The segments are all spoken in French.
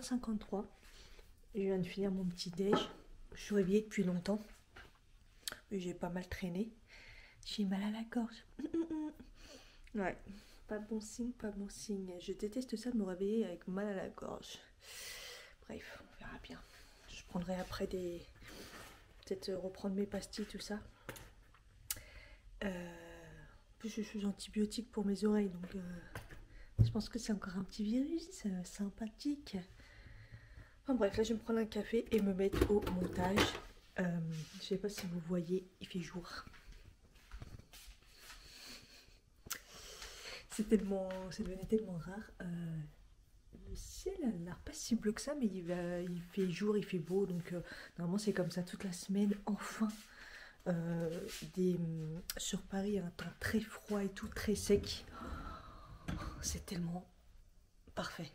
10h53. Je viens de finir mon petit déj. Je suis réveillée depuis longtemps. J'ai pas mal traîné. J'ai mal à la gorge. Ouais, pas bon signe, pas bon signe. Je déteste ça de me réveiller avec mal à la gorge. Bref, on verra bien. Je prendrai après des... Peut-être reprendre mes pastilles, tout ça. En plus, je suis sous antibiotique pour mes oreilles, donc je pense que c'est encore un petit virus sympathique. Enfin bref, là je vais me prendre un café et me mettre au montage. Je sais pas si vous voyez, il fait jour. C'est devenu tellement rare. Le ciel a l'air pas si bleu que ça, mais il fait jour, il fait beau, donc normalement c'est comme ça toute la semaine. Enfin, sur Paris, un temps très froid et tout, très sec. C'est tellement parfait.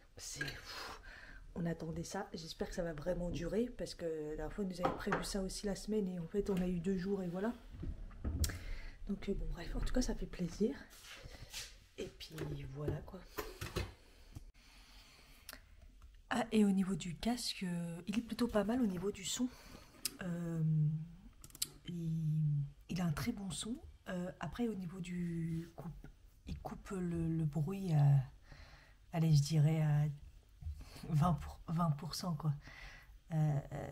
On attendait ça. J'espère que ça va vraiment durer parce que la dernière fois, nous avions prévu ça aussi la semaine et en fait, on a eu 2 jours et voilà. Donc, bon, bref, en tout cas, ça fait plaisir. Et puis, voilà quoi. Ah, et au niveau du casque, il est plutôt pas mal au niveau du son. Il a un très bon son. Après, au niveau du coupe, il coupe le bruit à, allez, je dirais à 20% quoi.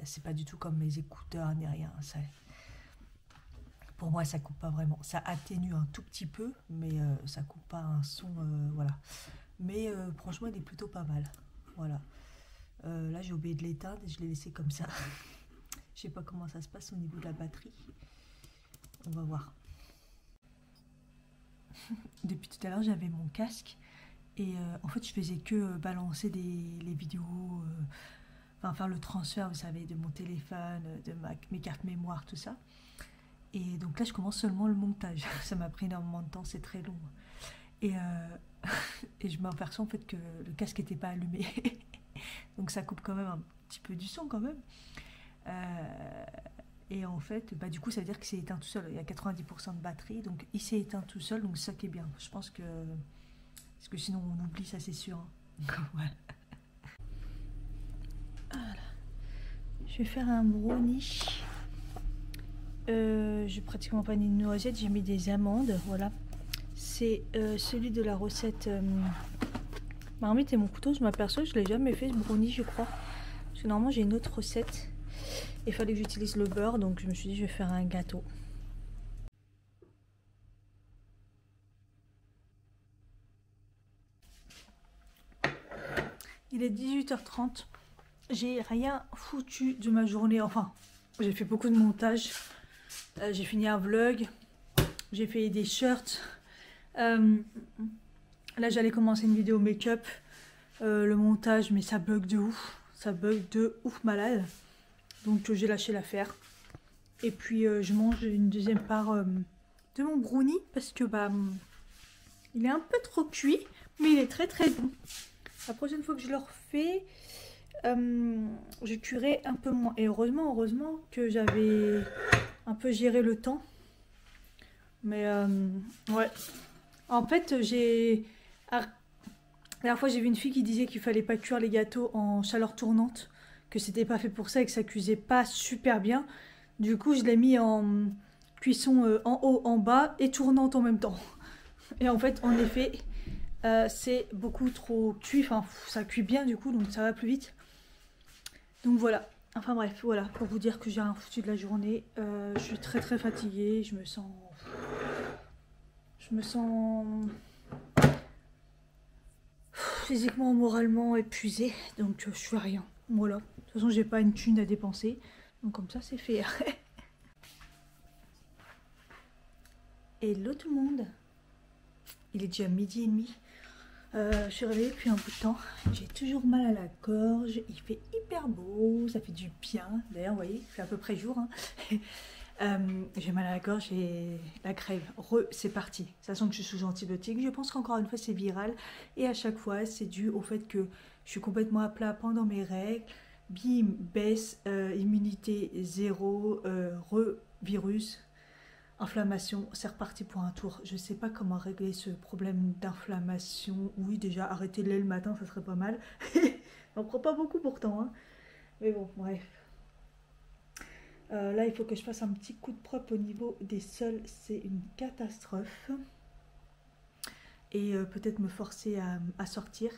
C'est pas du tout comme mes écouteurs ni rien. Pour moi, ça coupe pas vraiment. Ça atténue un tout petit peu, mais ça coupe pas un son, voilà. Mais franchement, il est plutôt pas mal. Voilà. Là, j'ai oublié de l'éteindre et je l'ai laissé comme ça. Je sais pas comment ça se passe au niveau de la batterie. On va voir. Depuis tout à l'heure, j'avais mon casque et en fait, je faisais que balancer les vidéos, enfin faire le transfert, vous savez, de mon téléphone, de mes cartes mémoire, tout ça. Et donc là, je commence seulement le montage. Ça m'a pris énormément de temps, c'est très long. Et, et je m'aperçois en fait que le casque n'était pas allumé. Donc ça coupe quand même un petit peu du son quand même. Et en fait, bah, du coup, ça veut dire qu'il s'est éteint tout seul. Il y a 90% de batterie, donc il s'est éteint tout seul, donc c'est ça qui est bien. Je pense que... Parce que sinon, on oublie, ça c'est sûr. Voilà. Voilà. Je vais faire un brownie. J'ai pratiquement pas mis de noisettes, j'ai mis des amandes, voilà. C'est celui de la recette marmite et mon couteau, je m'aperçois que je l'ai jamais fait ce brownie, je crois. Parce que normalement j'ai une autre recette. Il fallait que j'utilise le beurre, donc je me suis dit je vais faire un gâteau. Il est 18h30. J'ai rien foutu de ma journée. Enfin, j'ai fait beaucoup de montage. J'ai fini un vlog. J'ai fait des shirts. Là, j'allais commencer une vidéo make-up. Le montage, mais ça bug de ouf. Ça bug de ouf malade. Donc, j'ai lâché l'affaire. Et puis, je mange une deuxième part de mon brownie. Parce que, bah, il est un peu trop cuit. Mais il est très très bon. La prochaine fois que je le refais, je cuirai un peu moins. Et heureusement que j'avais un peu géré le temps. Mais, ouais. En fait, la dernière fois, j'ai vu une fille qui disait qu'il fallait pas cuire les gâteaux en chaleur tournante, que c'était pas fait pour ça et que ça cuisait pas super bien. Du coup, je l'ai mis en cuisson en haut, en bas et tournante en même temps. Et en fait, en effet, c'est beaucoup trop cuit. Enfin, ça cuit bien du coup, donc ça va plus vite. Donc voilà. Enfin bref, voilà, pour vous dire que j'ai un foutu de la journée. Je suis très très fatiguée, je me sens physiquement, moralement épuisée, donc je fais rien. Voilà. De toute façon, j'ai pas une thune à dépenser, donc comme ça, c'est fait. Hello tout le monde. Il est déjà 12h30. Je suis réveillée depuis un bout de temps. J'ai toujours mal à la gorge. Il fait hyper beau, ça fait du bien. D'ailleurs, vous voyez, il fait à peu près jour. Hein. J'ai mal à la gorge et la crève. C'est parti. Ça sent que je suis sous antibiotiques. Je pense qu'encore une fois, c'est viral. Et à chaque fois, c'est dû au fait que je suis complètement à plat pendant mes règles. Bim, baisse, immunité zéro, virus. Inflammation, c'est reparti pour un tour. Je sais pas comment régler ce problème d'inflammation. Oui, déjà, arrêter le lait le matin, ça serait pas mal. On prend pas beaucoup pourtant, hein. Mais bon, bref. Là, il faut que je fasse un petit coup de propre au niveau des sols. C'est une catastrophe. Et peut-être me forcer à sortir.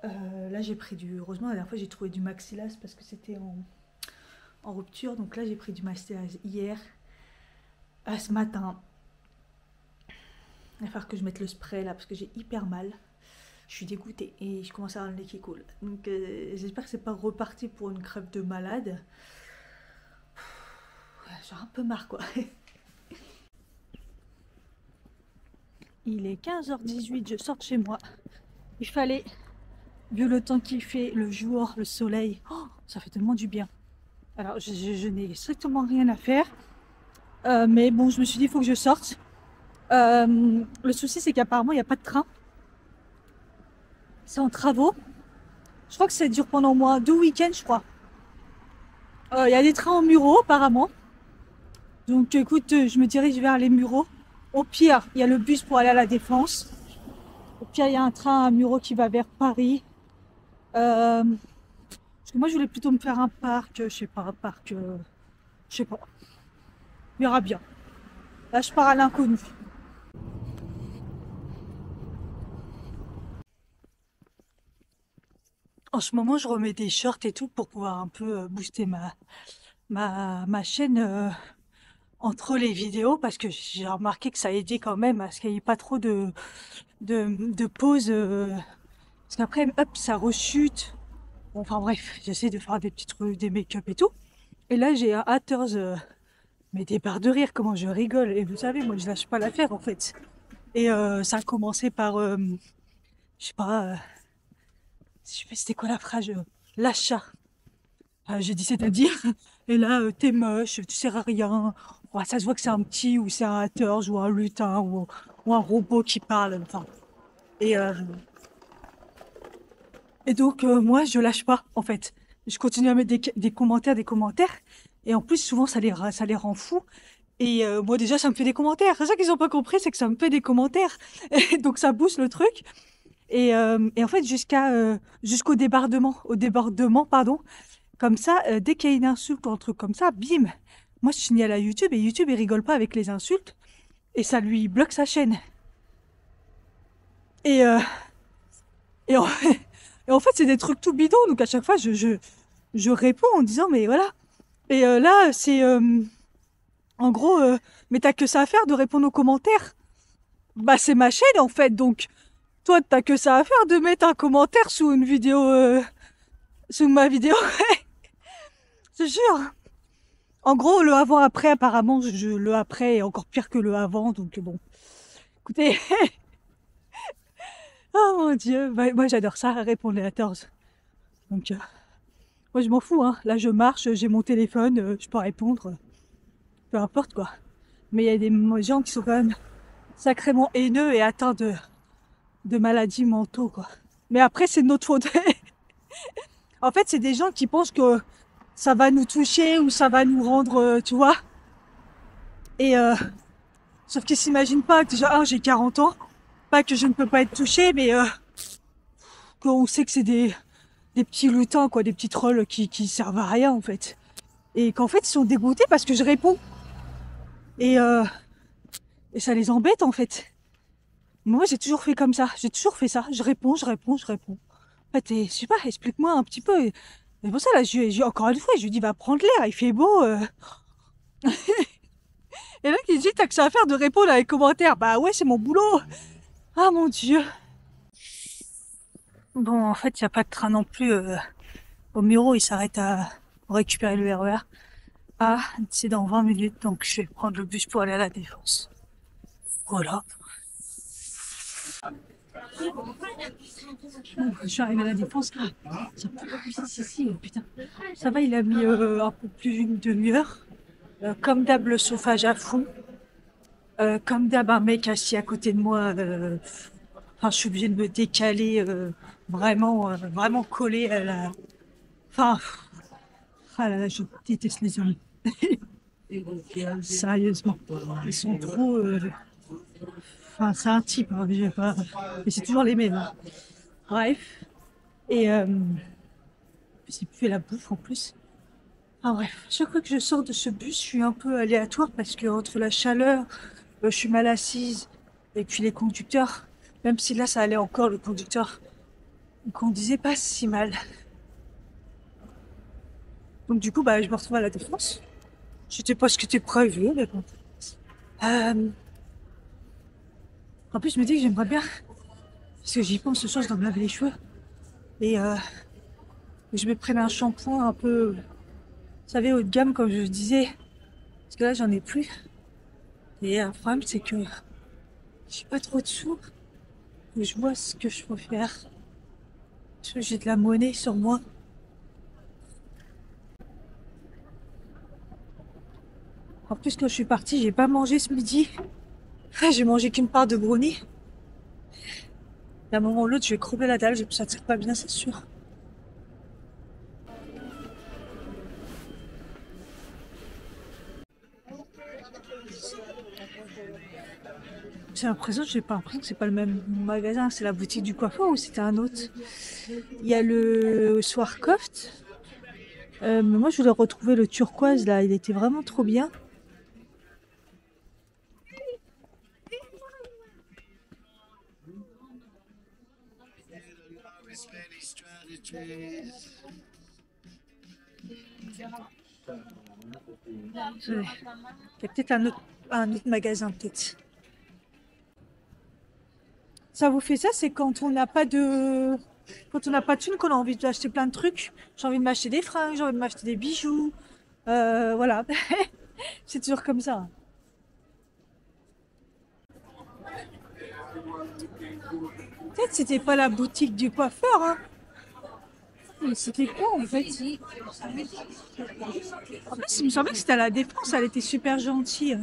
Là, j'ai pris du... Heureusement, la dernière fois, j'ai trouvé du Maxilas parce que c'était en rupture. Donc là, j'ai pris du Maxilas hier. Ce matin. Il va falloir que je mette le spray là parce que j'ai hyper mal. Je suis dégoûtée et je commence à avoir le nez qui coule. Donc j'espère que c'est pas reparti pour une crève de malade. J'ai un peu marre quoi. Il est 15h18, je sors de chez moi. Il fallait, vu le temps qu'il fait, le jour, le soleil, oh, ça fait tellement du bien. Alors je n'ai strictement rien à faire. Mais bon, je me suis dit il faut que je sorte. Le souci c'est qu'apparemment il n'y a pas de train. C'est en travaux. Je crois que ça dure pendant au moins 2 week-ends, je crois. Il y a des trains en Muro, apparemment. Donc, écoute, je me dirige vers les Mureaux. Au pire, il y a le bus pour aller à la Défense. Au pire, il y a un train à Muro qui va vers Paris. Parce que moi, je voulais plutôt me faire un parc, je sais pas, un parc, je sais pas. On verra bien. Là, je pars à l'inconnu. En ce moment, je remets des shorts et tout pour pouvoir un peu booster ma chaîne entre les vidéos parce que j'ai remarqué que ça aidait quand même à ce qu'il n'y ait pas trop de pauses. Parce qu'après, hop, ça rechute. Bon, enfin bref, j'essaie de faire des petits trucs, des make-up et tout. Et là, j'ai un haters, mais des barres de rire, comment je rigole. Et vous savez, moi, je lâche pas l'affaire en fait. Et ça a commencé par, je sais pas. Je sais pas c'était quoi la phrase, l'achat. J'ai dit c'est-à-dire, et là t'es moche, tu sers à rien. Ouais, ça se voit que c'est un petit ou c'est un haters ou un lutin ou un robot qui parle. Enfin. Et, euh, et donc moi je lâche pas en fait. Je continue à mettre des commentaires. Et en plus souvent ça les rend fous. Et moi déjà ça me fait des commentaires. C'est ça qu'ils ont pas compris, c'est que ça me fait des commentaires. Et donc ça booste le truc. Et en fait jusqu'au débordement, pardon. Comme ça, dès qu'il y a une insulte ou un truc comme ça, bim. Moi je signale à YouTube et YouTube il rigole pas avec les insultes et ça lui bloque sa chaîne. Et et en, et en fait c'est des trucs tout bidons donc à chaque fois je réponds en disant mais voilà. Et là c'est en gros mais t'as que ça à faire de répondre aux commentaires. Bah c'est ma chaîne en fait donc toi t'as que ça à faire de mettre un commentaire sous une vidéo sous ma vidéo. Je jure. En gros, le avant-après, apparemment, le après est encore pire que le avant, donc bon. Écoutez, oh mon Dieu, moi j'adore ça, répondre les haters. Donc, moi je m'en fous, hein. Là je marche, j'ai mon téléphone, je peux répondre, peu importe quoi. Mais il y a des gens qui sont quand même sacrément haineux et atteints de maladies mentaux, quoi. Mais après, c'est de notre faute. En fait, c'est des gens qui pensent que ça va nous toucher ou ça va nous rendre, tu vois. Et sauf qu'ils s'imaginent pas que déjà, j'ai 40 ans, pas que je ne peux pas être touchée, mais qu'on sait que c'est des petits lutins, quoi, des petits trolls qui servent à rien, en fait. Et qu'en fait, ils sont dégoûtés parce que je réponds. Et ça les embête, en fait. Moi, j'ai toujours fait comme ça. J'ai toujours fait ça. Je réponds. En fait, je sais pas, explique-moi un petit peu. C'est pour ça, là, encore une fois, je lui dis, va prendre l'air, il fait beau. Et là, il dit, t'as que ça à faire de répondre à les commentaires. Bah ouais, c'est mon boulot. Ah mon Dieu. Bon, en fait, il n'y a pas de train non plus. Au Muro, il s'arrête pour récupérer le RER. C'est dans 20 minutes, donc je vais prendre le bus pour aller à la Défense. Voilà. Bon, je suis arrivée à la Défense. Ça peut... putain. Ça va, il a mis un peu plus d'une demi-heure. Comme d'hab, le chauffage à fond. Comme d'hab, un mec assis à côté de moi. Enfin, je suis obligée de me décaler vraiment collée à la... Enfin... Ah là là, je déteste les hommes. Sérieusement. Ils sont trop... Enfin, c'est un type, hein, je sais pas... Mais c'est toujours les mêmes. Hein. Bref. Et c'est plus la bouffe en plus. Ah bref, chaque fois que je sors de ce bus, je suis un peu aléatoire parce que entre la chaleur, je suis mal assise, et puis les conducteurs, même si là ça allait encore, le conducteur, il conduisait pas si mal. Donc du coup, bah, je me retrouve à la Défense. C'était pas ce qui était prévu, mais bon. Euh, En plus, je me dis que j'aimerais bien, parce que j'y pense ce soir, je dois me laver les cheveux, et je me prenne un shampoing un peu, vous savez, haut de gamme, comme je disais, parce que là, j'en ai plus. Et le problème, c'est que j'ai pas trop de sous, et je vois ce que je peux faire. Parce que j'ai de la monnaie sur moi. En plus, quand je suis partie, j'ai pas mangé ce midi. J'ai mangé qu'une part de brownie. D'un moment ou l'autre, je vais crever la dalle, ça tire pas bien, c'est sûr. J'ai pas l'impression que c'est pas le même magasin, c'est la boutique du coiffeur ou c'était un autre? Il y a le Swarkoft. Mais moi, je voulais retrouver le turquoise là, il était vraiment trop bien. Il y a peut-être un autre magasin, peut-être. Ça vous fait ça, c'est quand on n'a pas de... Quand on n'a pas de thunes, qu'on a envie d'acheter plein de trucs. J'ai envie de m'acheter des fringues, j'ai envie de m'acheter des bijoux. Voilà. C'est toujours comme ça. Peut-être c'était pas la boutique du coiffeur, hein. Mais c'était quoi en fait? En plus, il me semblait que c'était à la Défense, elle était super gentille.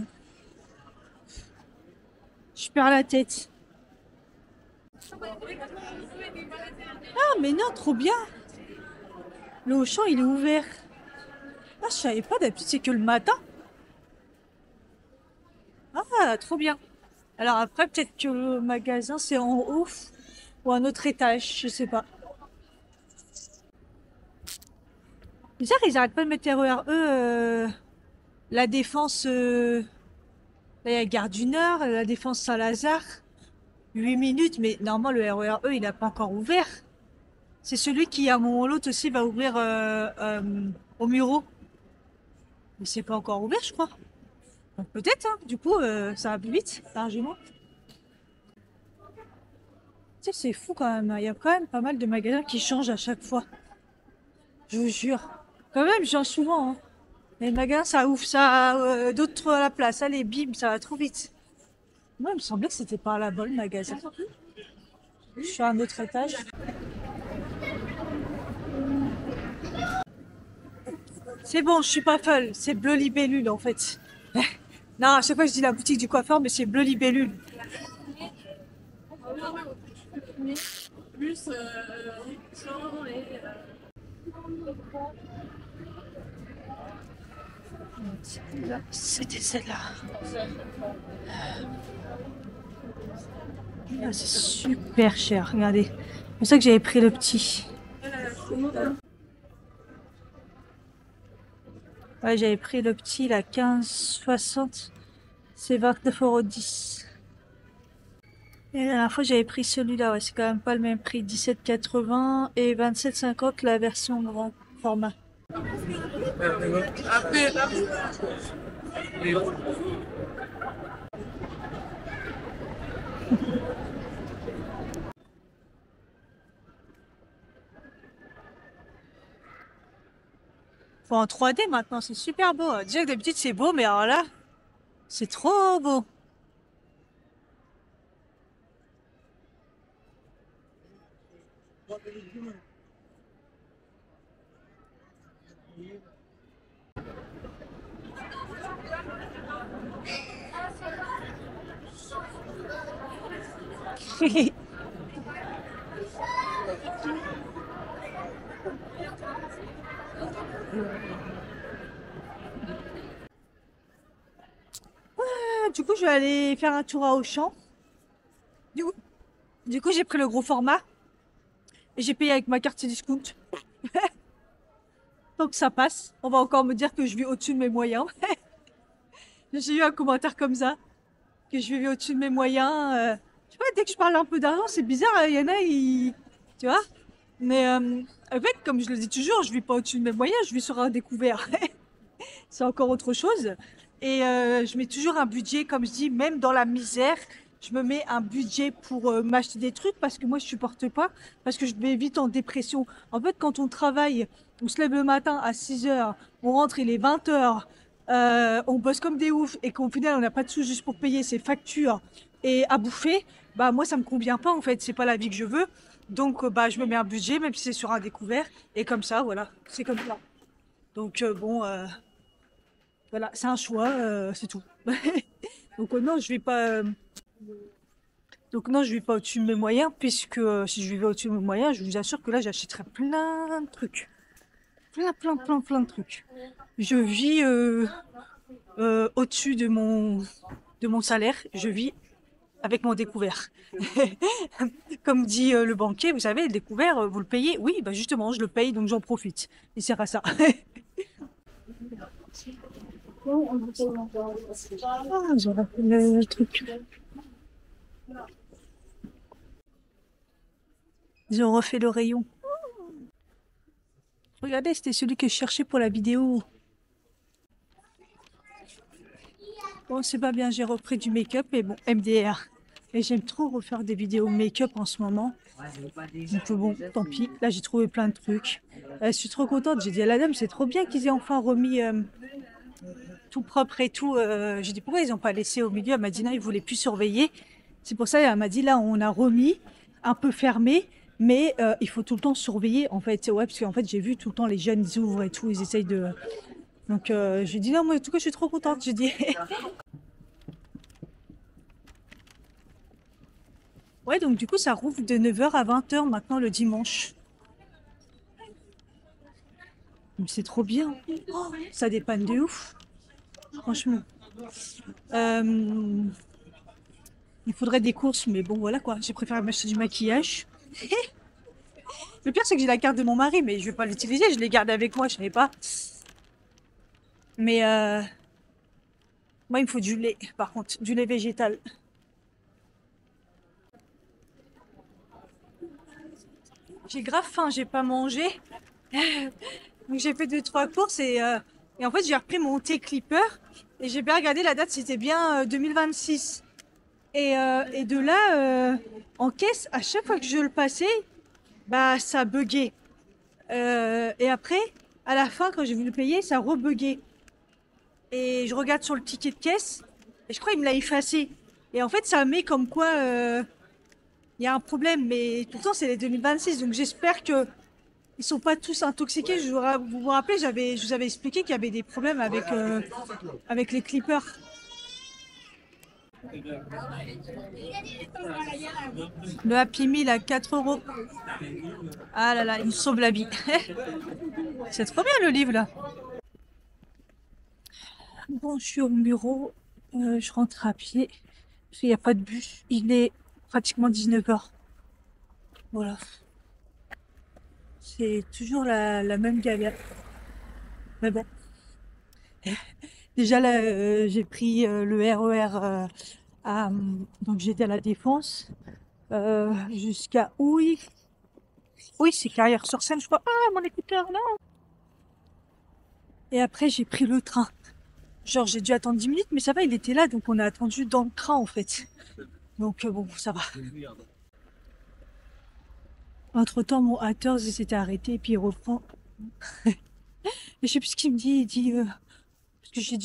Je perds la tête. Ah, mais non, trop bien. Le Auchan, il est ouvert. Ah, je savais pas, d'habitude, c'est que le matin. Ah, trop bien. Alors après, peut-être que le magasin, c'est en haut ou un autre étage, je sais pas. Bizarre, ils arrêtent pas de mettre RER E, la Défense, là, il y a Gare du Nord, la Défense Saint-Lazare. 8 minutes, mais normalement, le RER E, il n'a pas encore ouvert. C'est celui qui, à un moment ou l'autre aussi, va ouvrir au Muro. Mais c'est pas encore ouvert, je crois. Donc peut-être, hein. Du coup, ça va plus vite, largement. Tu sais, c'est fou quand même, hein. Il y a quand même pas mal de magasins qui changent à chaque fois. Je vous jure. Quand même, je change souvent, hein. Les magasins, ça ouvre, ça, d'autres à la place. Allez, bim, ça va trop vite. Moi, il me semblait que c'était pas là-bas le magasin. Je suis à un autre étage. C'est bon, je suis pas folle. C'est Bleu Libellule en fait. Non, à chaque fois je dis la boutique du coiffeur, mais c'est Bleu Libellule. Plus c'était celle-là. Ah, c'est super cher, regardez. C'est pour ça que j'avais pris le petit. Ouais, j'avais pris le petit, la 15,60. C'est 29,10 €. Et la dernière fois, j'avais pris celui-là. Ouais, c'est quand même pas le même prix. 17,80 et 27,50 la version grand format. Faut en 3D maintenant, c'est super beau. Déjà que d'habitude c'est beau, mais alors là, c'est trop beau. Du coup, je vais aller faire un tour à Auchan. Du coup, j'ai pris le gros format et j'ai payé avec ma carte Cdiscount. Donc ça passe. On va encore me dire que je vis au-dessus de mes moyens. J'ai eu un commentaire comme ça, que je vis au-dessus de mes moyens. Je sais pas, dès que je parle un peu d'argent, c'est bizarre. Il y en a, tu vois. Mais en fait, comme je le dis toujours, je vis pas au-dessus de mes moyens, je vis sur un découvert. C'est encore autre chose. Et je mets toujours un budget, comme je dis, même dans la misère, je me mets un budget pour m'acheter des trucs parce que moi je supporte pas, parce que je vais vite en dépression. En fait, quand on travaille, on se lève le matin à 6 heures, on rentre, il est 20 heures, on bosse comme des oufs et qu'au final on n'a pas de sous juste pour payer ses factures et à bouffer, bah moi ça me convient pas en fait, c'est pas la vie que je veux. Donc bah je me mets un budget, même si c'est sur un découvert, et comme ça, voilà, c'est comme ça. Donc bon. Voilà, c'est un choix, c'est tout. Donc non, je vais pas. Donc non, je vais pas au-dessus de mes moyens, puisque si je vivais au-dessus de mes moyens, je vous assure que là, j'achèterais plein de trucs, plein de trucs. Je vis au-dessus de mon salaire. Je vis avec mon découvert. Comme dit le banquier, vous savez, le découvert, vous le payez. Oui, bah justement, je le paye, donc j'en profite. Il sert à ça. Ah, j'aurais fait le truc. Ils ont refait le rayon. Regardez, c'était celui que je cherchais pour la vidéo. Bon, c'est pas bien, j'ai repris du make-up, mais bon, MDR. Et j'aime trop refaire des vidéos make-up en ce moment. Donc bon, tant pis. Là, j'ai trouvé plein de trucs. Je suis trop contente. J'ai dit à la dame, c'est trop bien qu'ils aient enfin remis tout propre et tout. J'ai dit, pourquoi ils n'ont pas laissé au milieu? Elle m'a dit, non, ils voulaient plus surveiller. C'est pour ça, elle m'a dit, là, on a remis, un peu fermé, mais il faut tout le temps surveiller, en fait. Ouais, parce qu'en fait, j'ai vu tout le temps les jeunes, ils ouvrent et tout, ils essayent de... Donc, j'ai dit, non, moi, en tout cas, je suis trop contente. J'ai dit... Ouais, donc du coup, ça rouvre de 9 h à 20 h maintenant le dimanche. Mais c'est trop bien. Oh, ça dépanne de ouf. Franchement. Il faudrait des courses, mais bon, voilà quoi. J'ai préféré m'acheter du maquillage. Le pire, c'est que j'ai la carte de mon mari, mais je vais pas l'utiliser. Je l'ai gardée avec moi, je savais pas. Mais moi, il me faut du lait, par contre, du lait végétal. J'ai grave faim, j'ai pas mangé. Donc j'ai fait 2-3 courses et en fait j'ai repris mon thé clipper et j'ai bien regardé la date, c'était bien 2026. Et de là, en caisse, à chaque fois que je le passais, bah ça buguait. Et après, à la fin, quand j'ai voulu payer, ça rebuguait. Et je regarde sur le ticket de caisse et je crois qu'il me l'a effacé. Et en fait, ça met comme quoi il y a un problème, mais tout le temps c'est les 2026, donc j'espère que ils sont pas tous intoxiqués. Vous vous rappelez, je vous avais expliqué qu'il y avait des problèmes avec les clippers. Le Happy Meal à 4 euros. Ah là là, il me sauve la vie. C'est trop bien le livre là. Bon, je suis au bureau. Je rentre à pied. Parce qu'il n'y a pas de bus. Il est pratiquement 19 h. Voilà. C'est toujours la même galère. Mais bon. Déjà là, j'ai pris le RER donc j'étais à la Défense jusqu'à oui, c'est Carrière-sur-Seine, je crois. Ah, mon écouteur, non. Et après, j'ai pris le train. Genre, j'ai dû attendre 10 minutes, mais ça va, il était là, donc on a attendu dans le train en fait. Donc bon, ça va. Entre-temps, mon Haters, il s'était arrêté et puis il reprend. Et je sais plus ce qu'il me dit. Il dit parce que j'ai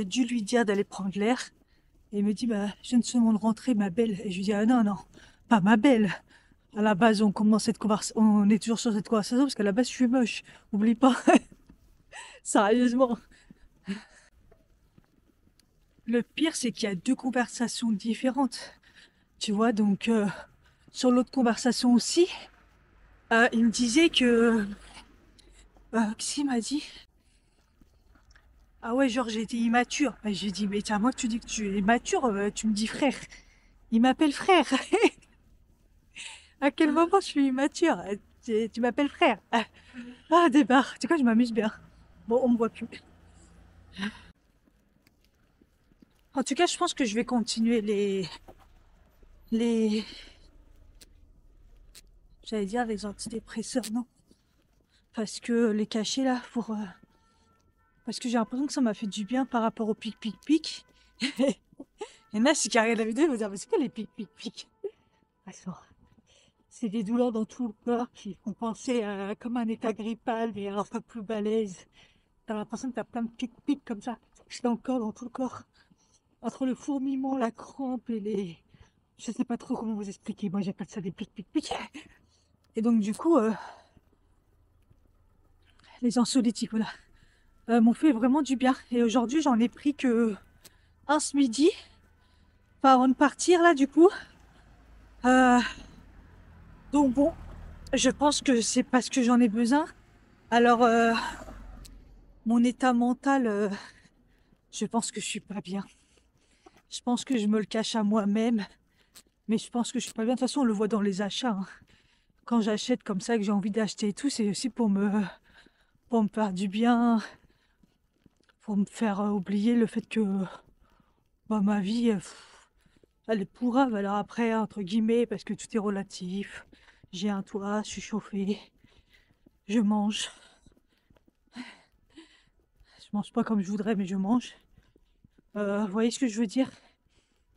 dû lui dire d'aller prendre l'air. Et il me dit, bah, je viens de seulement de rentrer, ma belle. Et je lui dis, ah non, non, pas ma belle. À la base, on est toujours sur cette conversation parce qu'à la base, je suis moche. Oublie pas. Sérieusement. Le pire, c'est qu'il y a 2 conversations différentes. Tu vois, donc, sur l'autre conversation aussi, il me disait que... qu'est-ce qu'il m'a dit? Ah ouais, genre j'ai été immature. Bah, j'ai dit, mais tiens, moi tu dis que tu es mature, tu me dis frère. Il m'appelle frère. À quel moment je suis immature? Tu m'appelles frère. Ah, débarque. Tu sais quoi, je m'amuse bien. Bon, on me voit plus. En tout cas, je pense que je vais continuer les, j'allais dire les antidépresseurs, non? Parce que les cachets là, parce que j'ai l'impression que ça m'a fait du bien par rapport au pic. Et là, si qui regarde la vidéo, ils vont dire, mais c'est quoi les pic? Attends. C'est des douleurs dans tout le corps qui font penser à comme un état grippal, mais un peu plus balèze. T'as l'impression que t'as plein de pic comme ça. C'est encore dans tout le corps. Entre le fourmillement, la crampe et les... Je sais pas trop comment vous expliquer. Moi, j'appelle ça des pic. Et donc, du coup, les anxiolytiques, voilà, m'ont fait vraiment du bien. Et aujourd'hui, j'en ai pris que un ce midi. Enfin, avant de partir, là, du coup. Donc, bon, je pense que c'est parce que j'en ai besoin. Alors, mon état mental, je pense que je suis pas bien. Je pense que je me le cache à moi-même. Mais je pense que je suis pas bien. De toute façon, on le voit dans les achats, hein. Quand j'achète comme ça, que j'ai envie d'acheter et tout, c'est aussi pour me faire du bien, pour me faire oublier le fait que bah, ma vie, elle est pourrave. Alors après, entre guillemets, parce que tout est relatif. J'ai un toit, je suis chauffée, je mange. Je mange pas comme je voudrais, mais je mange. Vous voyez ce que je veux dire?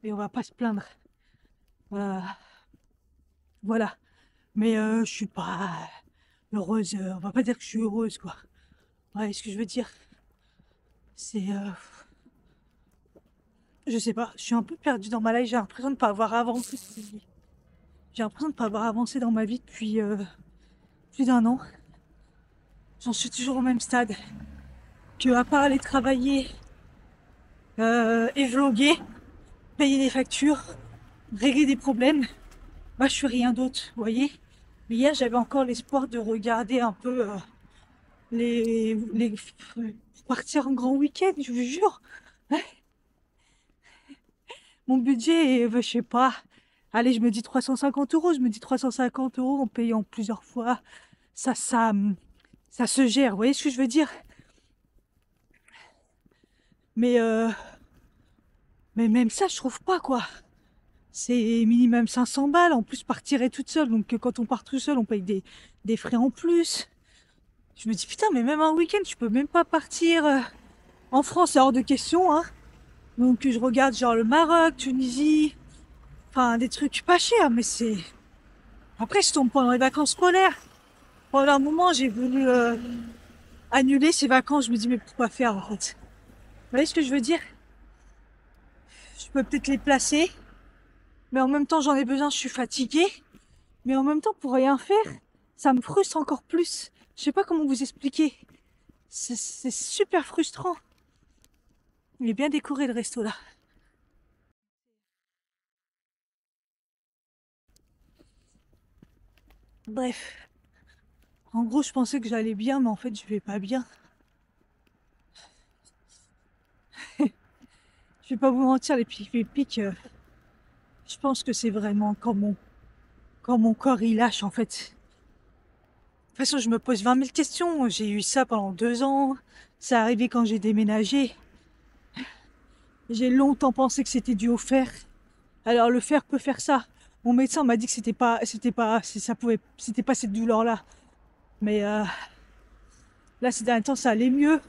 Et on va pas se plaindre. Voilà. Mais je suis pas heureuse. On va pas dire que je suis heureuse, quoi. Vous voyez ce que je veux dire? C'est... je sais pas, je suis un peu perdue dans ma life. J'ai l'impression de pas avoir avancé. J'ai l'impression de pas avoir avancé dans ma vie depuis plus d'1 an. J'en suis toujours au même stade. Que à part aller travailler et vloguer, payer des factures, régler des problèmes, bah je suis rien d'autre, vous voyez. Mais hier j'avais encore l'espoir de regarder un peu les partir en grand week-end, je vous jure. Mon budget est, je sais pas, allez, je me dis 350 €, je me dis 350 € en payant plusieurs fois, ça se gère, vous voyez ce que je veux dire? Mais même ça, je trouve pas, quoi. C'est minimum 500 balles, en plus partir est toute seule, donc quand on part tout seul, on paye des frais en plus. Je me dis putain, mais même un week-end, je peux même pas partir. En France, c'est hors de question, hein. Donc je regarde genre le Maroc, Tunisie, enfin des trucs pas chers, mais c'est... Après, je tombe pendant les vacances scolaires. Pendant un moment, j'ai voulu annuler ces vacances. Je me dis, mais pourquoi faire en fait? Vous voyez ce que je veux dire? Je peux peut-être les placer, mais en même temps, j'en ai besoin, je suis fatiguée. Mais en même temps, pour rien faire, ça me frustre encore plus. Je sais pas comment vous expliquer. C'est super frustrant. Il est bien décoré le resto là. Bref. En gros, je pensais que j'allais bien, mais en fait, je vais pas bien. Je vais pas vous mentir, les pics, je pense que c'est vraiment quand mon corps il lâche en fait. De toute façon, je me pose 20 000 questions. J'ai eu ça pendant 2 ans. Ça arrivé quand j'ai déménagé. J'ai longtemps pensé que c'était dû au fer. Alors le fer peut faire ça. Mon médecin m'a dit que c'était pas cette douleur-là. Mais là, ces derniers temps, ça allait mieux.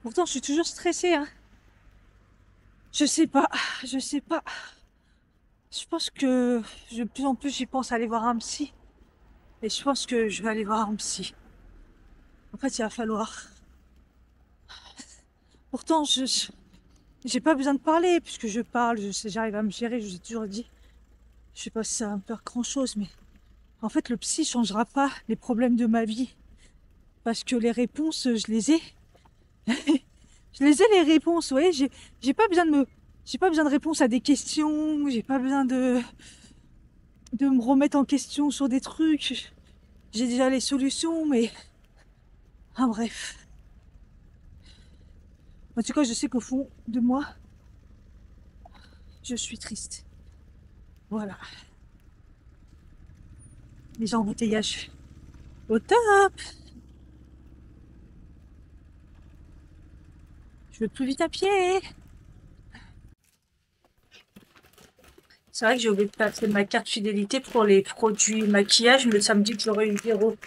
Pourtant, je suis toujours stressée, hein. Je sais pas, je sais pas. Je pense que de plus en plus, j'y pense à aller voir un psy. Et je pense que je vais aller voir un psy. En fait, il va falloir. Pourtant, j'ai pas besoin de parler, puisque je parle, je sais, j'arrive à me gérer, je vous ai toujours dit. Je sais pas si ça va me faire grand chose, mais en fait, le psy changera pas les problèmes de ma vie. Parce que les réponses, je les ai. Je les ai, les réponses, vous voyez, j'ai pas besoin j'ai pas besoin de réponses à des questions, j'ai pas besoin de me remettre en question sur des trucs. J'ai déjà les solutions, mais. Ah, bref. En tout cas, je sais qu'au fond de moi, je suis triste. Voilà. Les embouteillages. Au top! Je vais plus vite à pied. C'est vrai que j'ai oublié de passer ma carte fidélité pour les produits maquillage, mais le samedi que j'aurai eu 0.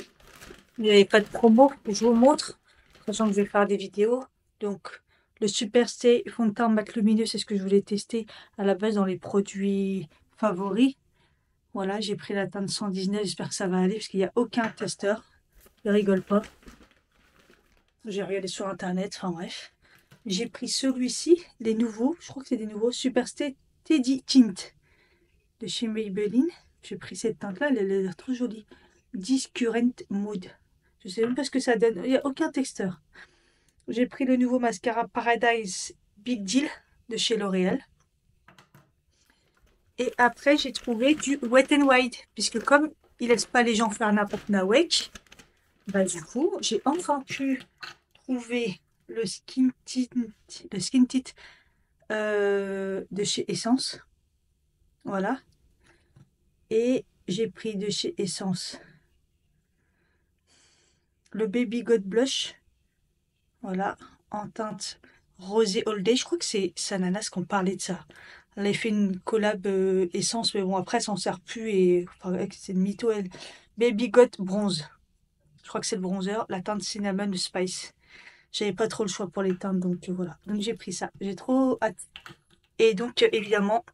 Il n'y avait pas de promo. Je vous montre, sachant que je vais faire des vidéos. Donc, le Super Stay fond de teint mat lumineux, c'est ce que je voulais tester à la base dans les produits favoris. Voilà, j'ai pris la teinte 119, j'espère que ça va aller, parce qu'il n'y a aucun testeur. Ne rigole pas. J'ai regardé sur internet, enfin bref. J'ai pris celui-ci, les nouveaux, je crois que c'est des nouveaux, Super Stay Teddy Tint de chez Maybelline. J'ai pris cette teinte-là, elle a l'air trop jolie. Discurrent Mood. Je sais même pas ce que ça donne, il n'y a aucun texteur. J'ai pris le nouveau mascara Paradise Big Deal de chez L'Oréal. Et après, j'ai trouvé du Wet n Wild, puisque comme il laisse pas les gens faire n'importe nawek, bah du coup, j'ai enfin pu trouver le Skin Tint de chez Essence. Voilà. Et j'ai pris de chez Essence le Baby God Blush. Voilà, en teinte rosé all day. Je crois que c'est Sananas qu'on parlait de ça. Elle a fait une collab Essence, mais bon, après, elle s'en sert plus. Et enfin, c'est une mytho, elle. Baby God Bronze. Je crois que c'est le bronzer. La teinte Cinnamon Spice. J'avais pas trop le choix pour les teintes, donc voilà. Donc j'ai pris ça. J'ai trop hâte. Et donc, évidemment,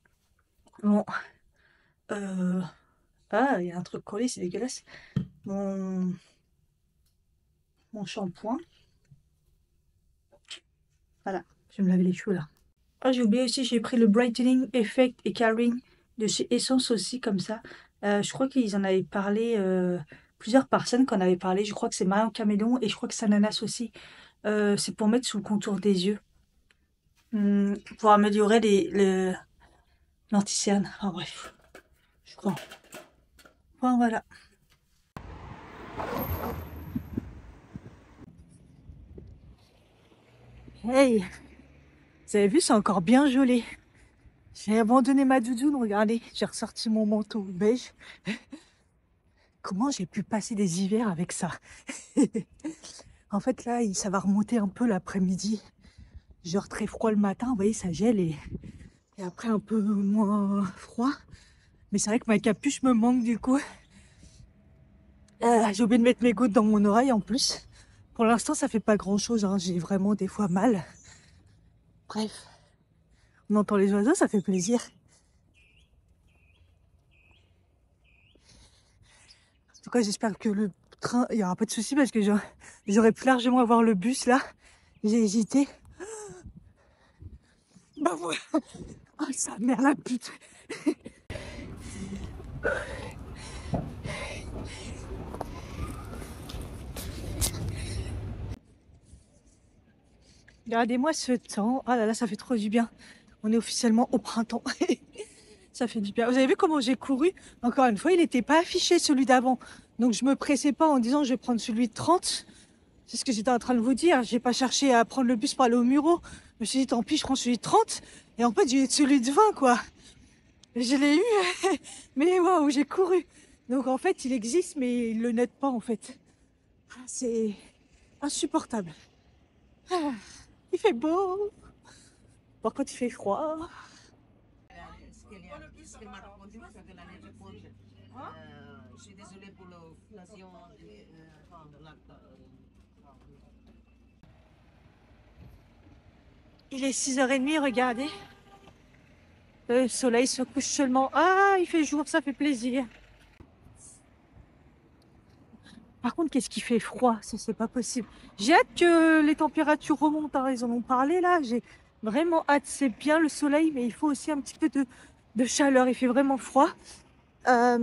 mon... Ah, il y a un truc collé, c'est dégueulasse. Mon shampoing. Voilà, je vais me laver les cheveux là. Ah, j'ai oublié aussi, j'ai pris le Brightening Effect et Caring de chez Essence aussi, comme ça. Je crois qu'ils en avaient parlé, plusieurs personnes qui en avaient parlé. Je crois que c'est Marion Caméléon et je crois que c'est Ananas aussi. C'est pour mettre sous le contour des yeux. Pour améliorer l'anti-cerne. Enfin bref, je crois. Bon, voilà. Hey, vous avez vu, c'est encore bien gelé. J'ai abandonné ma doudoune, regardez. J'ai ressorti mon manteau beige. Comment j'ai pu passer des hivers avec ça? En fait, là, ça va remonter un peu l'après-midi. Genre très froid le matin, vous voyez, ça gèle et après un peu moins froid. Mais c'est vrai que ma capuche me manque du coup. J'ai oublié de mettre mes gouttes dans mon oreille en plus. Pour l'instant, ça fait pas grand-chose, hein. J'ai vraiment des fois mal. Bref, on entend les oiseaux, ça fait plaisir. En tout cas, j'espère que le train, il n'y aura pas de souci parce que j'aurais pu largement avoir le bus là. J'ai hésité. Bah voilà. Oh, sa mère la pute. Regardez-moi ce temps. Ah là là, ça fait trop du bien. On est officiellement au printemps. Ça fait du bien. Vous avez vu comment j'ai couru? Encore une fois, il n'était pas affiché celui d'avant. Donc je me pressais pas en disant je vais prendre celui de 30. C'est ce que j'étais en train de vous dire. J'ai pas cherché à prendre le bus pour aller au Muro. Je me suis dit tant pis, je prends celui de 30. Et en fait, j'ai eu celui de 20 quoi. Je l'ai eu. Mais waouh, j'ai couru. Donc en fait, il existe, mais il le note pas en fait. C'est insupportable. Ah, il fait beau. Par contre, il fait froid. Ce qu'elle m'a répondu, c'est que la neige pose. Je suis désolée pour l'occupation de l'acte. Il est 6h30, regardez. Le soleil se couche seulement. Ah, il fait jour, ça fait plaisir. Par contre, qu'est-ce qui fait froid? Ça, c'est pas possible. J'ai hâte que les températures remontent, hein. Ils en ont parlé là. J'ai vraiment hâte. C'est bien le soleil, mais il faut aussi un petit peu de chaleur. Il fait vraiment froid. Là,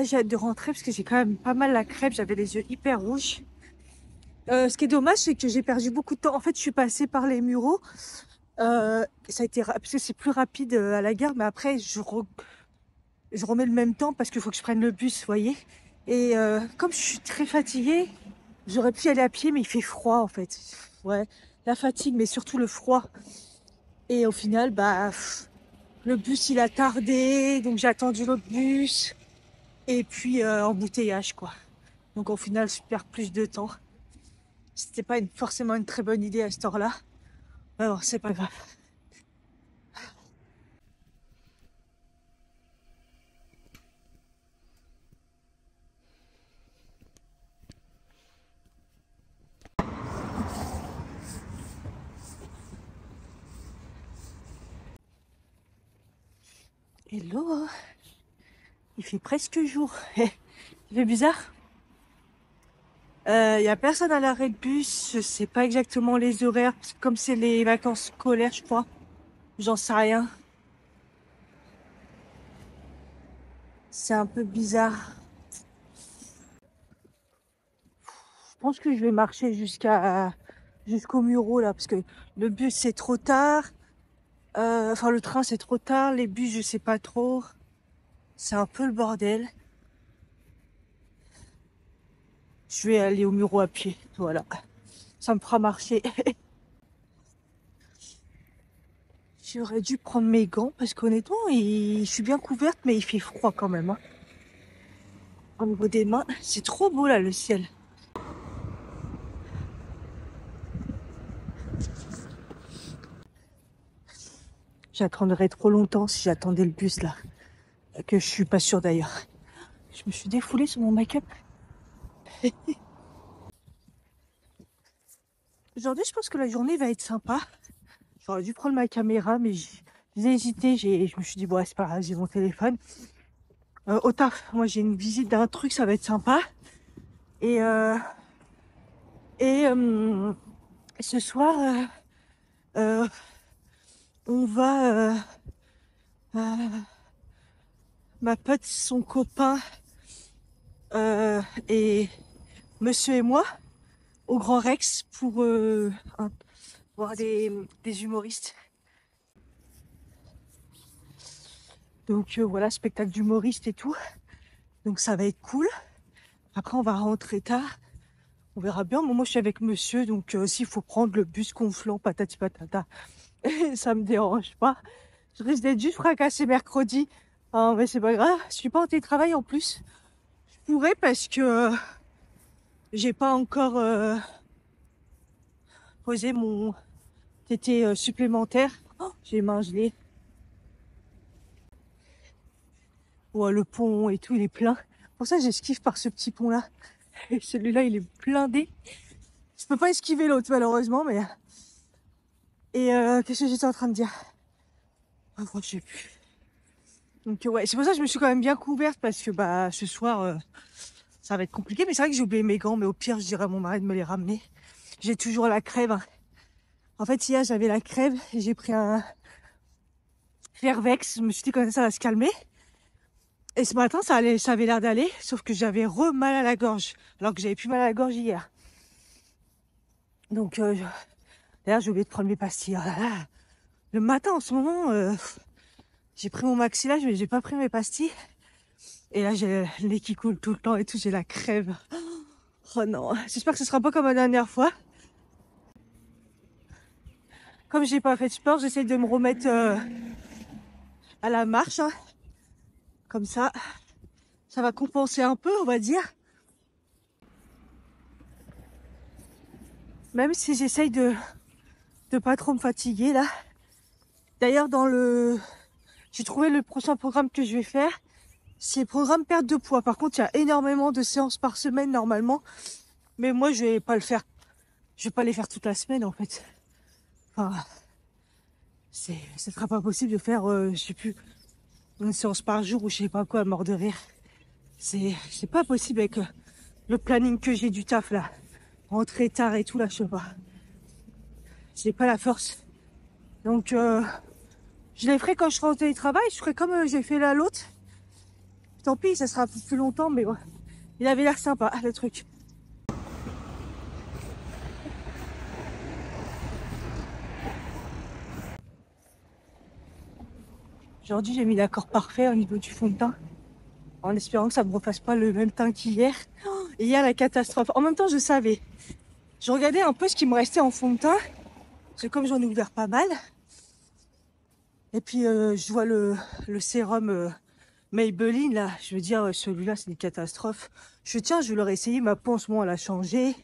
j'ai hâte de rentrer parce que j'ai quand même pas mal la crêpe. J'avais les yeux hyper rouges. Ce qui est dommage, c'est que j'ai perdu beaucoup de temps. En fait, je suis passée par les Mureaux. Ça a été parce que c'est plus rapide à la gare, mais après, je remets le même temps parce qu'il faut que je prenne le bus, vous voyez. Et comme je suis très fatiguée, j'aurais pu y aller à pied, mais il fait froid en fait. Ouais, la fatigue, mais surtout le froid. Et au final, bah, le bus il a tardé, donc j'ai attendu l'autre bus. Et puis embouteillage quoi. Donc au final, je perds plus de temps. C'était pas forcément une très bonne idée à cette heure-là. Mais bon, c'est pas grave. Hello, il fait presque jour. Ça fait bizarre. Il y a personne à l'arrêt de bus. Je sais pas exactement les horaires. Comme c'est les vacances scolaires, je crois. J'en sais rien. C'est un peu bizarre. Je pense que je vais marcher jusqu'au Muro là, parce que le bus c'est trop tard. Enfin le train c'est trop tard. Les bus je sais pas trop. C'est un peu le bordel. Je vais aller au Muro à pied. Voilà. Ça me fera marcher. J'aurais dû prendre mes gants parce qu'honnêtement, je suis bien couverte, mais il fait froid quand même. Hein. Au niveau des mains, c'est trop beau là le ciel. J'attendrais trop longtemps si j'attendais le bus là. Que je suis pas sûre d'ailleurs. Je me suis défoulée sur mon make-up. Aujourd'hui, je pense que la journée va être sympa. J'aurais dû prendre ma caméra, mais j'ai hésité. Je me suis dit, bon, c'est pas grave, j'ai mon téléphone. Au taf, moi j'ai une visite d'un truc, ça va être sympa. Et, et ce soir, on va... ma pote, son copain et monsieur et moi au Grand Rex pour voir des humoristes. Donc voilà, spectacle d'humoristes et tout. Donc ça va être cool. Après on va rentrer tard. On verra bien. Moi je suis avec monsieur, donc s'il faut prendre le bus gonflant, patati patata, ça me dérange pas. Je risque d'être juste fracassée mercredi. Ah, mais c'est pas grave. Je suis pas en télétravail en plus. Je pourrais parce que j'ai pas encore posé mon TT supplémentaire. Oh, j'ai les mains gelées. Ouais, le pont et tout, il est plein. Pour ça, j'esquive par ce petit pont-là. Et celui-là, il est blindé. Je peux pas esquiver l'autre, malheureusement, mais... Et qu'est-ce que j'étais en train de dire? Ah, je sais plus. Donc ouais, c'est pour ça que je me suis quand même bien couverte, parce que bah ce soir, ça va être compliqué. Mais c'est vrai que j'ai oublié mes gants, mais au pire, je dirais à mon mari de me les ramener. J'ai toujours la crève. Hein. En fait, hier, j'avais la crève et j'ai pris un Fairvex. Je me suis dit, quand ça va se calmer. Et ce matin, ça avait l'air d'aller, sauf que j'avais mal à la gorge, alors que j'avais plus mal à la gorge hier. Donc, d'ailleurs, j'ai oublié de prendre mes pastilles. Oh là là. Le matin, en ce moment, j'ai pris mon maxillage, mais j'ai pas pris mes pastilles. Et là, j'ai le nez qui coule tout le temps et tout, j'ai la crève. Oh non, j'espère que ce sera pas comme la dernière fois. Comme j'ai pas fait de sport, j'essaie de me remettre à la marche. Hein. Comme ça va compenser un peu, on va dire. Même si j'essaye de pas trop me fatiguer là. D'ailleurs, j'ai trouvé le prochain programme que je vais faire. C'est le programme perte de poids. Par contre, il y a énormément de séances par semaine normalement. Mais moi, je vais pas le faire. Je vais pas les faire toute la semaine en fait. Enfin, ce sera pas possible de faire, je sais plus, une séance par jour ou je sais pas quoi, mort de rire. C'est pas possible avec le planning que j'ai du taf là. Rentrer tard et tout là, je sais pas. J'ai pas la force. Donc, je les ferai quand je serai en télétravail. Je ferai comme j'ai fait là l'autre. Tant pis, ça sera plus longtemps, mais ouais. Il avait l'air sympa, le truc. Aujourd'hui, j'ai mis l'accord parfait au niveau du fond de teint. En espérant que ça me refasse pas le même teint qu'hier. Oh, hier, la catastrophe. En même temps, je savais. Je regardais un peu ce qui me restait en fond de teint. Parce que comme j'en ai ouvert pas mal. Et puis, je vois le sérum Maybelline, là, je veux dire, celui-là, c'est une catastrophe. Je vais leur essayer. Ma peau, en ce moment, elle a changé.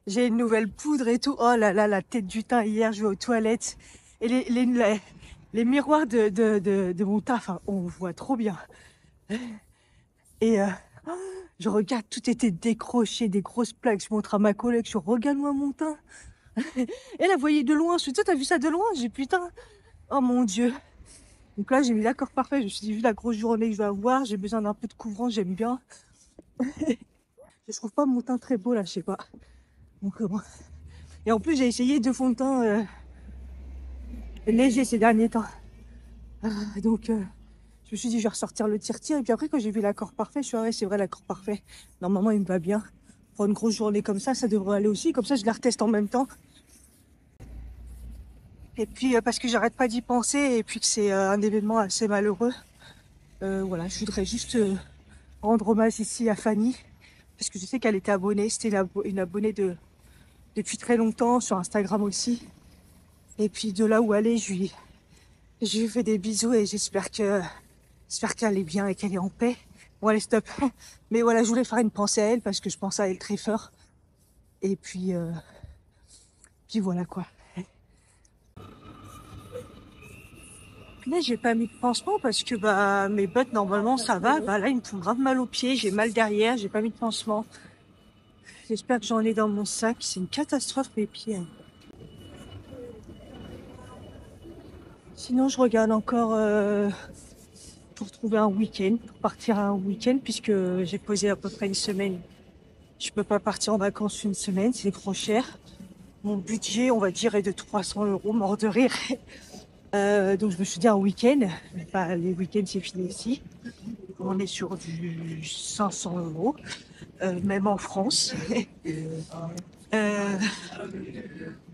J'ai une nouvelle poudre et tout. Oh là là, la tête du teint. Hier, je vais aux toilettes. Et les miroirs de mon taf, hein, on voit trop bien. Et je regarde, tout était décroché, des grosses plaques. Je montre à ma collègue, je regarde-moi mon teint. Elle a voyé de loin. Je suis dit, t'as vu ça de loin? J'ai putain. Oh mon Dieu. Donc là, j'ai mis l'accord parfait. Je me suis dit, vu la grosse journée que je vais avoir, j'ai besoin d'un peu de couvrant, j'aime bien. Je trouve pas mon teint très beau là, je sais pas. Donc bon. Et en plus, j'ai essayé 2 fonds de teint légers ces derniers temps. Donc je me suis dit, je vais ressortir le tire-tire. Et puis après, quand j'ai vu l'accord parfait, je suis dit, ouais, c'est vrai, l'accord parfait. Normalement, il me va bien. Pour une grosse journée comme ça devrait aller aussi. Comme ça, je la reteste en même temps. Et puis, parce que j'arrête pas d'y penser, et puis que c'est un événement assez malheureux. Voilà, je voudrais juste rendre hommage ici à Fanny. Parce que je sais qu'elle était abonnée. C'était une abonnée depuis très longtemps, sur Instagram aussi. Et puis de là où elle est, je lui fais des bisous et j'espère qu'elle est bien et qu'elle est en paix. Bon allez, stop. Mais voilà, je voulais faire une pensée à elle parce que je pense à elle très fort. Et puis voilà quoi. Là, j'ai pas mis de pansement parce que bah mes bottes normalement ça va. Bah là, ils me font grave mal aux pieds, j'ai mal derrière, j'ai pas mis de pansement. J'espère que j'en ai dans mon sac. C'est une catastrophe mes pieds. Sinon, je regarde encore pour trouver un week-end, pour partir un week-end, puisque j'ai posé à peu près une semaine. Je peux pas partir en vacances une semaine, c'est trop cher. Mon budget, on va dire, est de 300 €, mort de rire. Donc je me suis dit un week-end. Bah, les week-ends, c'est fini ici. On est sur du 500 €, même en France.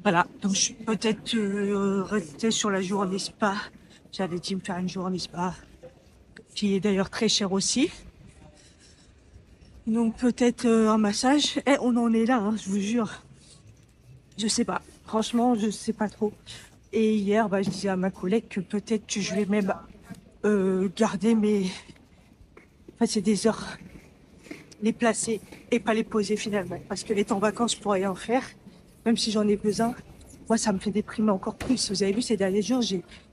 Voilà, donc je vais peut-être rester sur la journée spa. J'avais dit me faire une journée spa, qui est d'ailleurs très chère aussi. Donc peut-être un massage. On en est là, hein, je vous jure. Je sais pas, franchement, je sais pas trop. Et hier, bah, je disais à ma collègue que peut-être que je vais même garder mes... Enfin, c'est des heures. Les placer et pas les poser finalement. Parce que les temps en vacances, je pourrais en faire. Même si j'en ai besoin. Moi, ça me fait déprimer encore plus. Vous avez vu, ces derniers jours,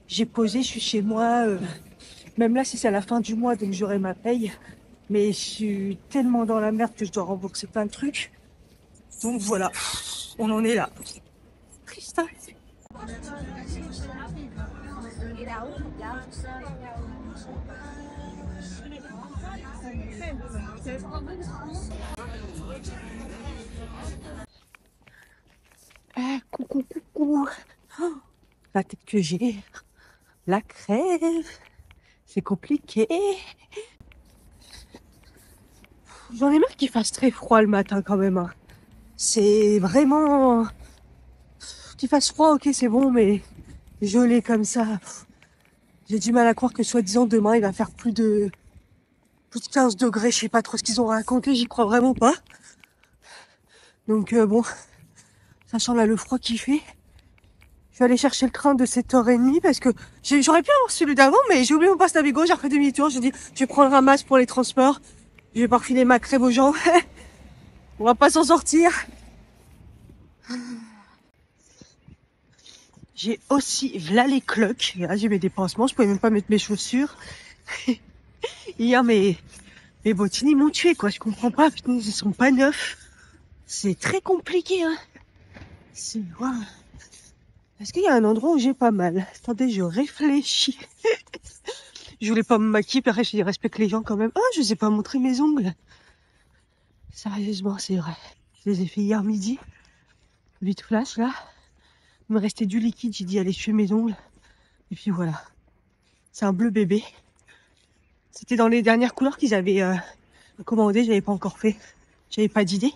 j'ai posé, je suis chez moi. Même là, si c'est à la fin du mois, donc j'aurai ma paye. Mais je suis tellement dans la merde que je dois rembourser plein de trucs. Donc voilà, on en est là. Triste, hein. Coucou, coucou. Oh, la tête que j'ai, la crève, c'est compliqué. J'en ai marre qu'il fasse très froid le matin quand même. Hein. C'est vraiment... Qu'il fasse froid, ok, c'est bon, mais gelé comme ça. J'ai du mal à croire que soi-disant demain il va faire plus de 15 degrés. Je sais pas trop ce qu'ils ont raconté, j'y crois vraiment pas. Donc bon, sachant là le froid qu'il fait, je vais aller chercher le train de 7h30 parce que j'aurais pu avoir celui d'avant, mais j'ai oublié mon passe Navigo, j'ai refait demi-tour. J'ai dit, je vais prendre un masque pour les transports. Je vais pas refiler ma crève aux gens. On va pas s'en sortir. J'ai aussi, voilà les cloques. Et là, j'ai mes dépensements. Je pouvais même pas mettre mes chaussures. Hier, mes bottines, ils m'ont tué, quoi. Je comprends pas. Putain, ils sont pas neufs. C'est très compliqué, hein. C'est, waouh. Est-ce qu'il y a un endroit où j'ai pas mal? Attendez, je réfléchis. Je voulais pas me maquiller, puis après, je respecte les gens quand même. Ah, je vous ai pas montré mes ongles. Sérieusement, c'est vrai. Je les ai fait hier midi. Vite flash, là. Il me restait du liquide, j'ai dit allez, je fais mes ongles. Et puis voilà. C'est un bleu bébé. C'était dans les dernières couleurs qu'ils avaient commandé, j'avais pas encore fait. J'avais pas d'idée.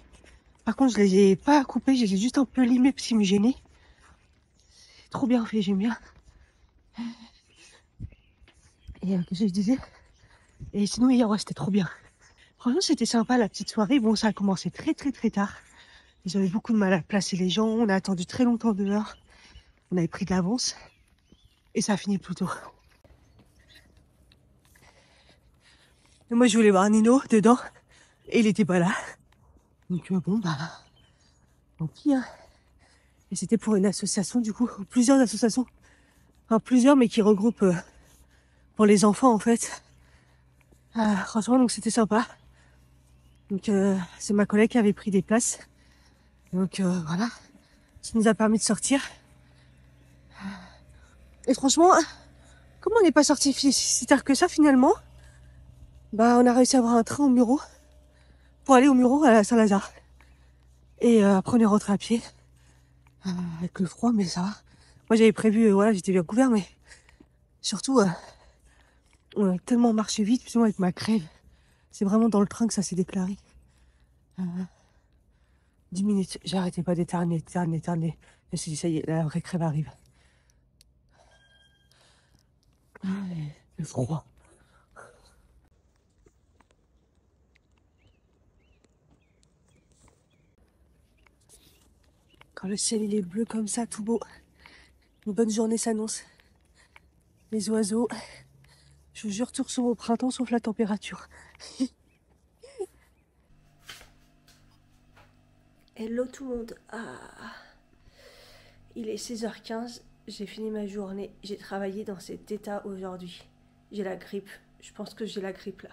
Par contre, je les ai pas coupés, je les ai juste un peu limés parce qu'ils me gênaient. C'est trop bien fait, j'aime bien. Et qu'est-ce que je disais? Et sinon, hier, ouais, c'était trop bien. Franchement, c'était sympa la petite soirée. Bon, ça a commencé très tard. Ils avaient beaucoup de mal à placer les gens. On a attendu très longtemps dehors. On avait pris de l'avance. Et ça a fini plus tôt. Et moi, je voulais voir Nino dedans. Et il était pas là. Donc bon, bah, tant pis. Hein. Et c'était pour une association, du coup. Plusieurs associations. Enfin, plusieurs, mais qui regroupent pour les enfants, en fait. Franchement, donc c'était sympa. Donc c'est ma collègue qui avait pris des places. Donc voilà. Ça nous a permis de sortir. Et franchement, comme on n'est pas sorti si tard que ça, finalement, bah on a réussi à avoir un train au Muro. Pour aller au Muro à Saint-Lazare. Et après on est rentré à pied. Avec le froid, mais ça va. Moi j'avais prévu, voilà, j'étais bien couvert, mais surtout, on a tellement marché vite, plus ou moins avec ma crève. C'est vraiment dans le train que ça s'est déclaré. 10 minutes, j'arrêtais pas d'éternuer. Je me suis dit, ça y est, la vraie crève arrive. Le froid. Quand le ciel il est bleu comme ça, tout beau, une bonne journée s'annonce. Les oiseaux, je vous jure, tout ressemble au printemps sauf la température. Hello tout le monde. Il est 16h15, j'ai fini ma journée. J'ai travaillé dans cet état aujourd'hui. J'ai la grippe. Je pense que j'ai la grippe là.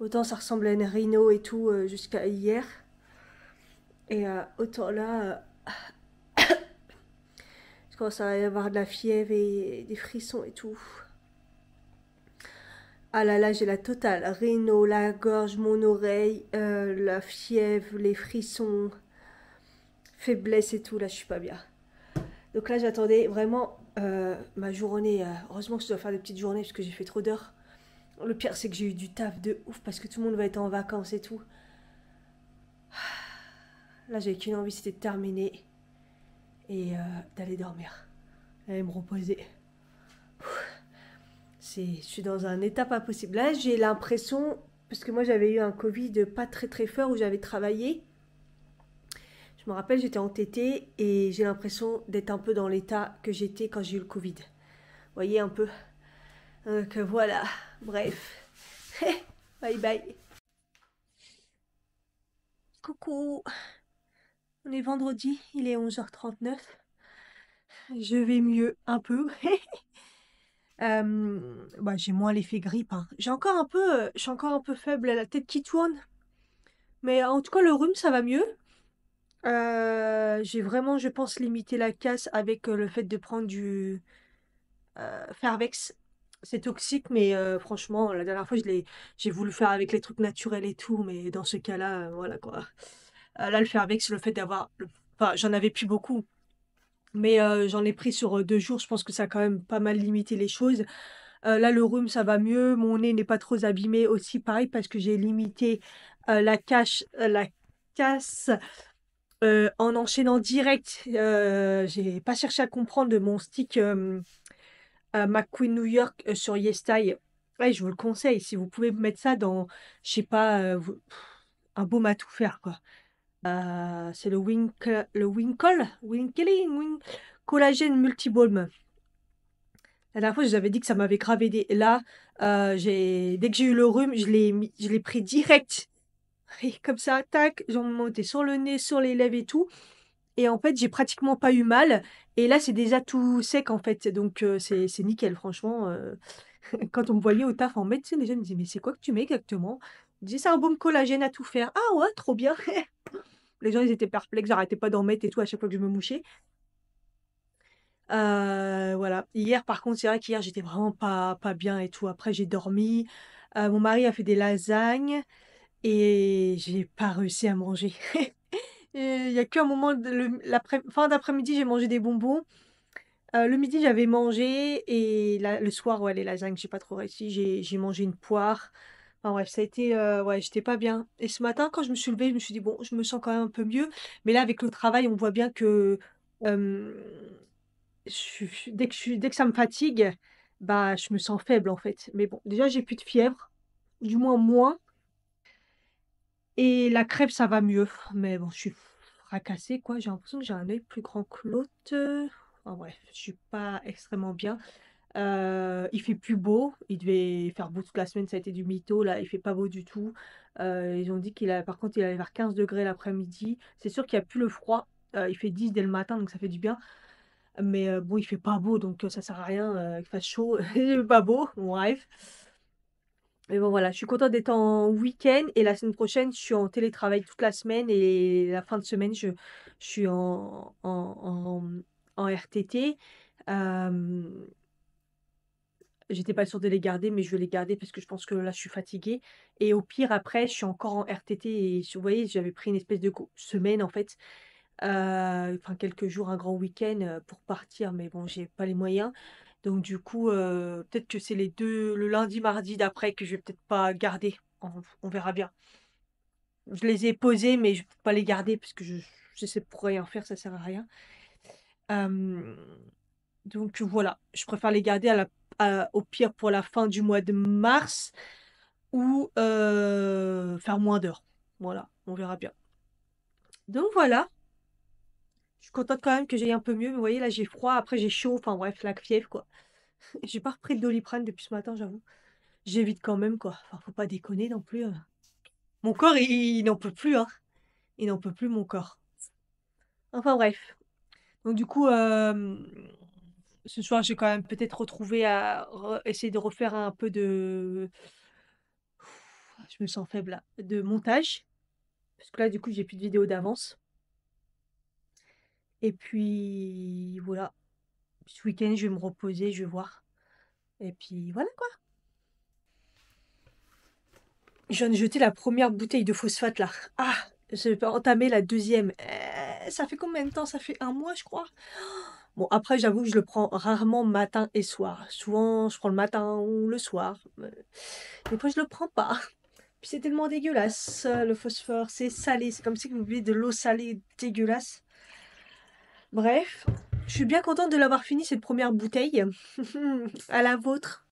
Autant ça ressemble à une rhino et tout jusqu'à hier. Et autant là, je commence à y avoir de la fièvre et des frissons et tout. Ah là là, j'ai la totale. Rhino, la gorge, mon oreille, la fièvre, les frissons, faiblesse et tout. Là, je suis pas bien. Donc là, j'attendais vraiment ma journée. Heureusement que je dois faire des petites journées parce que j'ai fait trop d'heures. Le pire, c'est que j'ai eu du taf de ouf parce que tout le monde va être en vacances et tout. Là, j'avais qu'une envie, c'était de terminer et d'aller dormir. D'aller me reposer. Je suis dans un état pas possible. Là, j'ai l'impression, parce que moi, j'avais eu un Covid pas très très fort où j'avais travaillé. Je me rappelle, j'étais entêtée et j'ai l'impression d'être un peu dans l'état que j'étais quand j'ai eu le Covid. Vous voyez un peu. Donc voilà, bref. Bye bye. Coucou. On est vendredi, il est 11h39. Je vais mieux un peu. Bah, j'ai moins l'effet grippe. Hein. Je suis encore un peu faible, la tête qui tourne. Mais en tout cas, le rhume, ça va mieux. J'ai vraiment, je pense, limité la casse avec le fait de prendre du Fervex. C'est toxique, mais franchement, la dernière fois, j'ai voulu faire avec les trucs naturels et tout, mais dans ce cas-là, voilà quoi. Là, le Fervex, le fait d'avoir... Enfin, j'en avais plus beaucoup, mais j'en ai pris sur 2 jours. Je pense que ça a quand même pas mal limité les choses. Là, le rhume, ça va mieux. Mon nez n'est pas trop abîmé aussi, pareil, parce que j'ai limité la casse en enchaînant direct. J'ai pas cherché à comprendre de mon stick McQueen New York sur YesStyle. Ouais, je vous le conseille. Si vous pouvez mettre ça dans, je sais pas, un baume à tout faire, quoi. C'est le Collagène Multibalm. La dernière fois, je vous avais dit que ça m'avait grave aidé. Là, dès que j'ai eu le rhume, je l'ai pris direct. Et comme ça, tac, j'en montais sur le nez, sur les lèvres et tout. Et en fait, j'ai pratiquement pas eu mal. Et là, c'est déjà tout sec, en fait. Donc, c'est nickel, franchement. Quand on me voyait au taf en médecine, les gens me disaient, mais c'est quoi que tu mets exactement? Je disais, c'est un baume collagène à tout faire. Ah ouais, trop bien. Les gens, ils étaient perplexes, j'arrêtais pas d'en mettre et tout à chaque fois que je me mouchais. Voilà. Hier, par contre, c'est vrai qu'hier, j'étais vraiment pas bien et tout. Après, j'ai dormi. Mon mari a fait des lasagnes et j'ai pas réussi à manger. Il y a qu'un moment, fin d'après-midi, j'ai mangé des bonbons. Le midi, j'avais mangé et le soir, ouais, les lasagnes, j'ai pas trop réussi. J'ai mangé une poire. Enfin bref, ça a été, ouais, j'étais pas bien. Et ce matin, quand je me suis levée, je me suis dit, bon, je me sens quand même un peu mieux. Mais là, avec le travail, on voit bien que euh, dès que ça me fatigue, bah, je me sens faible en fait. Mais bon, déjà, j'ai plus de fièvre, du moins moins. Et la crève, ça va mieux. Mais bon, je suis fracassée, quoi. J'ai l'impression que j'ai un œil plus grand que l'autre. Enfin bref, je suis pas extrêmement bien. Il fait plus beau. Il devait faire beau toute la semaine, ça a été du mytho. Là, il fait pas beau du tout. Ils ont dit par contre, il allait vers 15 degrés l'après-midi. C'est sûr qu'il n'y a plus le froid. Il fait 10 dès le matin, donc ça fait du bien. Mais bon, il fait pas beau, donc ça sert à rien qu'il fasse chaud. Il fait pas beau, bon, bref. Mais bon, voilà, je suis contente d'être en week-end et la semaine prochaine, je suis en télétravail toute la semaine et la fin de semaine, je suis en RTT. J'étais pas sûre de les garder, mais je vais les garder parce que je pense que là, je suis fatiguée. Et au pire, après, je suis encore en RTT et vous voyez, j'avais pris une espèce de semaine en fait, enfin quelques jours, un grand week-end pour partir, mais bon, j'ai pas les moyens. Donc du coup, peut-être que c'est le lundi, mardi d'après que je vais peut-être pas garder. On verra bien. Je les ai posés, mais je peux pas les garder parce que je sais pour rien faire, ça sert à rien. Euh, donc voilà, je préfère les garder au pire pour la fin du mois de mars ou faire moins d'heures. Voilà, on verra bien. Donc voilà, je suis contente quand même que j'aille un peu mieux. Mais vous voyez, là j'ai froid, après j'ai chaud, enfin bref, la fièvre quoi. J'ai pas repris de Doliprane depuis ce matin, j'avoue. J'évite quand même quoi. Enfin, faut pas déconner non plus. Mon corps, il n'en peut plus, hein. Il n'en peut plus, mon corps. Enfin bref. Donc du coup, ce soir, j'ai quand même peut-être retrouvé à essayer de refaire un peu de... Je me sens faible là. De montage. Parce que là, du coup, j'ai plus de vidéos d'avance. Et puis, voilà. Ce week-end, je vais me reposer, je vais voir. Et puis, voilà quoi. Je viens de jeter la première bouteille de phosphate là. Ah, je vais entamer la deuxième. Ça fait combien de temps? Ça fait un mois, je crois. Bon, après, j'avoue que je le prends rarement matin et soir. Souvent, je prends le matin ou le soir. Des fois, je le prends pas. Puis c'est tellement dégueulasse, le phosphore. C'est salé. C'est comme si vous buviez de l'eau salée dégueulasse. Bref, je suis bien contente de l'avoir fini cette première bouteille. À la vôtre.